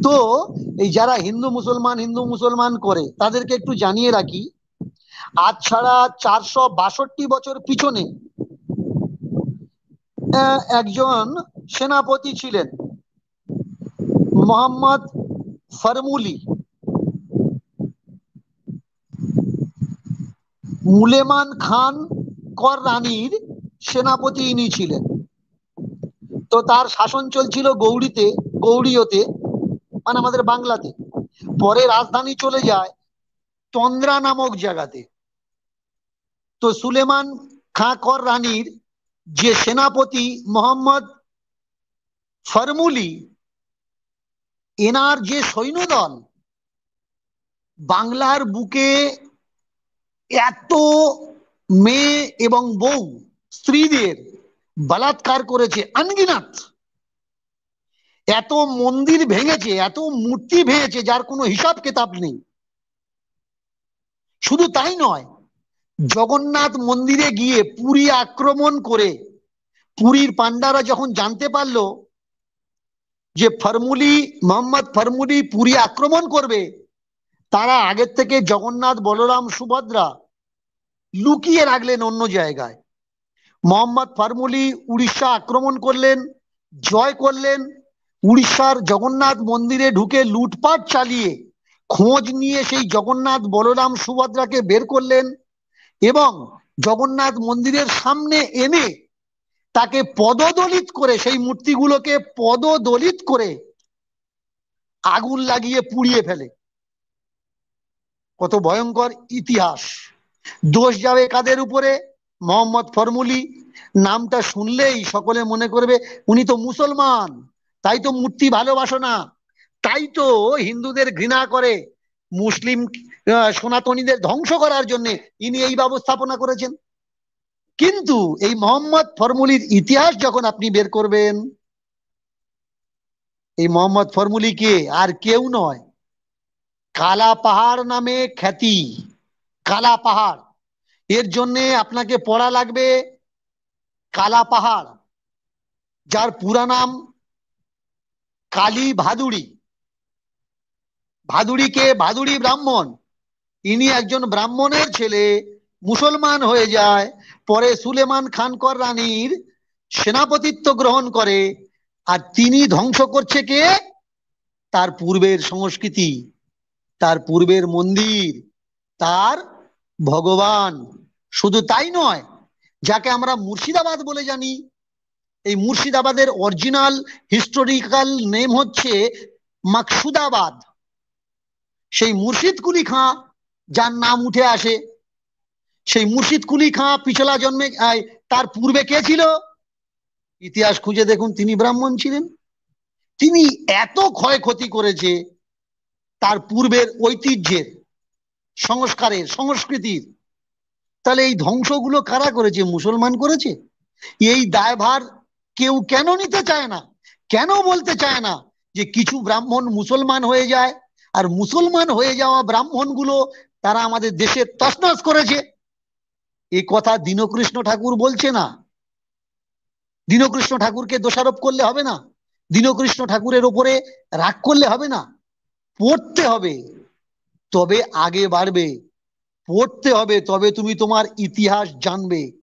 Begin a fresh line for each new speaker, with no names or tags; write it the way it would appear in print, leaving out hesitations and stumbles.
তো এই যারা হিন্দু মুসলমান করে তাদেরকে একটু জানিয়ে রাখি, আজ ছাড়া 462 পিছনে একজন সেনাপতি ছিলেন, মোহাম্মদ ফরমুলি। মুলেমান খান কর রানীর সেনাপতি ইনি ছিলেন। তো তার শাসন চলছিল গৌড়ীয়তে, মানে আমাদের বাংলাতে। পরে রাজধানী চলে যায় তন্দ্রা নামক জায়গাতে। তো সুলেমান খাঁ কর রানীর যে সেনাপতি মোহাম্মদ ফরমুলি, এনার যে সৈন্যদল বাংলার বুকে এত মেয়ে এবং বউ স্ত্রীদের বলাৎকার করেছে আনগিনাত, এত মন্দির ভেঙেছে, এত মূর্তি ভেঙেছে যার কোনো হিসাব কিতাব নেই। শুধু তাই নয়, জগন্নাথ মন্দিরে গিয়ে পুরী আক্রমণ করে পুরীর পান্ডারা যখন জানতে পারলো যে মোহাম্মদ ফরমুলি পুরী আক্রমণ করবে, তারা আগের থেকে জগন্নাথ, বলরাম, সুভদ্রা লুকিয়ে রাখলেন অন্য জায়গায়। মোহাম্মদ ফরমুলি উড়িষ্যা আক্রমণ করলেন, জয় করলেন, উড়িষ্যার জগন্নাথ মন্দিরে ঢুকে লুটপাট চালিয়ে খোঁজ নিয়ে সেই জগন্নাথ, বলরাম, সুভদ্রাকে বের করলেন এবং জগন্নাথ মন্দিরের সামনে এনে তাকে পদদলিত করে, সেই মূর্তিগুলোকে পদদলিত করে আগুন লাগিয়ে পুড়িয়ে ফেলে। কত ভয়ঙ্কর ইতিহাস! দোষ যাবে কাদের উপরে? মোহাম্মদ ফরমুলি। নামটা শুনলেই সকলে মনে করবে উনি তো মুসলমান, তাই তো মূর্তি ভালোবাসো না, তাই তো হিন্দুদের ঘৃণা করে, মুসলিম সনাতনীদের ধ্বংস করার জন্য ইনি এই ব্যবস্থাপনা করেছেন। কিন্তু এই মোহাম্মদ ফরমুলির ইতিহাস যখন আপনি বের করবেন, এই মোহাম্মদ ফরমুলি কে? আর কেউ নয়, কালা পাহাড় নামে খ্যাতি। কালা পাহাড়, এর জন্য আপনাকে পড়া লাগবে কালা পাহাড়, যার পুরা নাম কালী ভাদুড়ি। ভাদুড়িকে, ভাদুড়ি ব্রাহ্মণ, ইনি একজন ব্রাহ্মণের ছেলে, মুসলমান হয়ে যায়, পরে সুলেমান খানকর রানীর সেনাপতিত্ব গ্রহণ করে। আর তিনি ধ্বংস করছে কে? তার পূর্বের সংস্কৃতি, তার পূর্বের মন্দির, তার ভগবান। শুধু তাই নয়, যাকে আমরা মুর্শিদাবাদ বলে জানি, এই মুর্শিদাবাদের অরিজিনাল হিস্টোরিক্যাল নেম হচ্ছে মাকসুদাবাদ। সেই মুর্শিদ কুলি খাঁ যার নাম উঠে আসে, সেই মুর্শিদ কুলি খাঁ পিছলা জন্মে তার পূর্বে কে ছিল? ইতিহাস খুঁজে দেখুন, তিনি ব্রাহ্মণ ছিলেন। তিনি এত ক্ষয়ক্ষতি করেছে তার পূর্বের ঐতিহ্যের, সংস্কারের, সংস্কৃতির। তাহলে এই ধ্বংসগুলো কারা করেছে? মুসলমান করেছে। এই দায়ভার কেউ কেন নিতে চায় না? কেন বলতে চায় না যে কিছু ব্রাহ্মণ মুসলমান হয়ে যায়, আর মুসলমান হয়ে যাওয়া ব্রাহ্মণগুলো তারা আমাদের দেশের তছনছ করেছে? এই কথা দীনকৃষ্ণ ঠাকুর বলছে না। দীনকৃষ্ণ ঠাকুরকে দোষারোপ করলে হবে না, দীনকৃষ্ণ ঠাকুরের ওপরে রাগ করলে হবে না। পড়তে হবে, তবে আগে বাড়বে। পড়তে হবে, তবে তুমি তোমার ইতিহাস জানবে।